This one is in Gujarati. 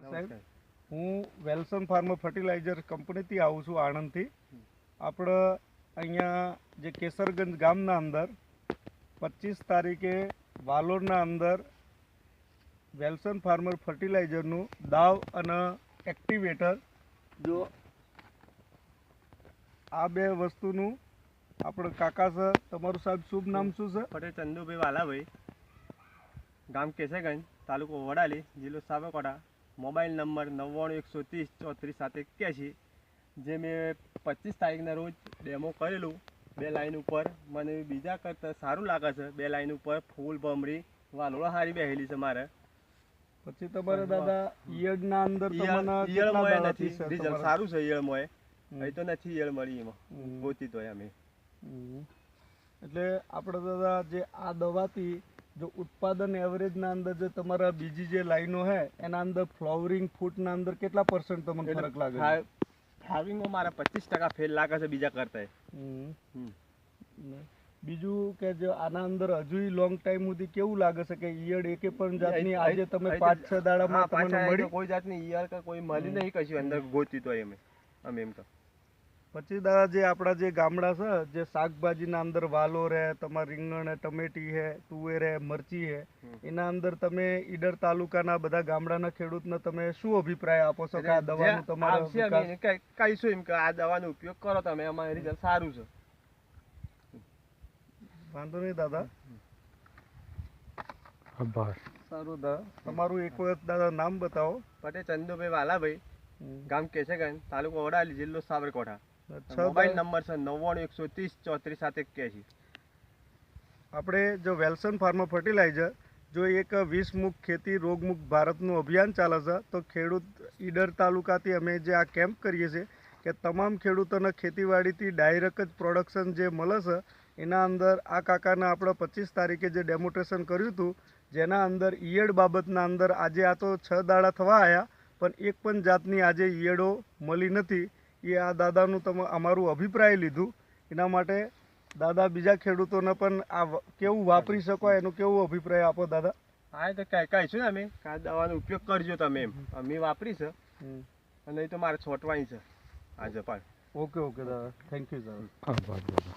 સાહેબ, હું વેલ્સન ફાર્મર ફર્ટિલાઇઝર કંપનીથી આવું છું, આણંદથી. આપણે અહીંયા જે કેસરગંજ ગામના અંદર 25 તારીખે વાલોડના અંદર વેલ્સન ફાર્મર ફર્ટિલાઇઝરનું દાવ અને એક્ટિવેટર, જો આ બે વસ્તુનું આપણે કાકા છે. તમારું સાહેબ શુભ નામ શું છે? પટેલ ચંદુભાઈ વાલાભાઈ, ગામ કેસરગંજ, તાલુકો વડાલી, જિલ્લો સાબરકાંઠા. Mobile number 9913343781. જે મેં 25 તારીખના રોજ ડેમો કરેલું 2 લાઈન ઉપર. મને બીજા કરતાં સારું લાગે છે. 2 લાઈન ઉપર ફૂલ ભમરી વાલોળા હારી બેહેલી છે મારે. પછી તમારે દાદા ઈયળના અંદર ઈયળ મળે નથી, રિઝલ્ટ સારું છે. ઈયળ મળે અહીં તો નથી ઈયળ મળી, એમાં ગોતી તો અમે. એટલે આપણે દાદા જે આ દવાથી જો ઉત્પાદન એવરેજના અંદર જે તમારા બીજી જે લાઈનો હે એના અંદર ફ્લાવરિંગ ફૂટના અંદર કેટલા % તમને ફરક લાગે? ફ્લાવરિંગમાં મારા 25% ફેલ લાગે છે બીજા કરતા. બીજું કે જો આના અંદર હજુ લોંગ ટાઈમ સુધી કેવું લાગે છે કે ઈયળ એકે પણ જાતની આજે તમે 5-6 દાડામાં તમને મળી? કોઈ જાતની ઈયળ કે કોઈ મળી નહીં કશું અંદર ગોતી તો અમે એમ તો. પછી દાદા જે આપણા જે ગામડા છે જે શાકભાજીના અંદર વાલો રહે, તમારે રીંગણ હે, ટમેટી હે, તુવેર હે, મરચી હે, એના અંદર તમે ઈડર તાલુકાના બધા ગામડાના ખેડૂતને તમે શું અભિપ્રાય આપો છો કે આ દવાનું તમારે કહીશું એમ કે આ દવાનો ઉપયોગ કરો તમે, અમારું રિઝલ્ટ સારું છે. વાંધો નહીં દાદા, આભાર. સારું દાદા. તમારું એક વખત દાદા નામ બતાવો. પટેલ ચંદુભાઈ વાલાભાઈ, ગામ કેસરગંજ, તાલુકો વડાલી, જિલ્લો સાબરકાંઠા. મોબાઈલ નંબર છે 9913343781. આપણે જો વેલ્સન ફાર્મર ફર્ટિલાઇઝર જો એક 20 મુક્ત ખેતી રોગમુક્ત ભારતનું અભિયાન ચાલે છે, તો ખેડૂત ઈડર તાલુકાથી અમે જે આ કેમ્પ કરીએ છીએ કે તમામ ખેડૂતોને ખેતીવાડીથી ડાયરેક્ટ જ પ્રોડક્શન જે મળે છે એના અંદર આ કાકાને આપણે 25 તારીખે જે ડેમોન્સ્ટ્રેશન કર્યું હતું, જેના અંદર ઈયળ બાબતના અંદર આજે આ તો 6 દાડા થવા આવ્યા પણ એક પણ જાતની આજે ઈયળો મળી નથી. એ આ દાદાનું તમે અમારું અભિપ્રાય લીધું. એના માટે દાદા બીજા ખેડૂતોને પણ આ કેવું વાપરી શકો એનો કેવો અભિપ્રાય આપો દાદા? હા, તો કહીશું ને અમે આ દવાનો ઉપયોગ કરજો તમે એમ. અમે વાપરી છે અને એ તો મારે છોટવાની છે આજે પણ. ઓકે દાદા, થેન્ક યુ દાદા. આભાર દાદા.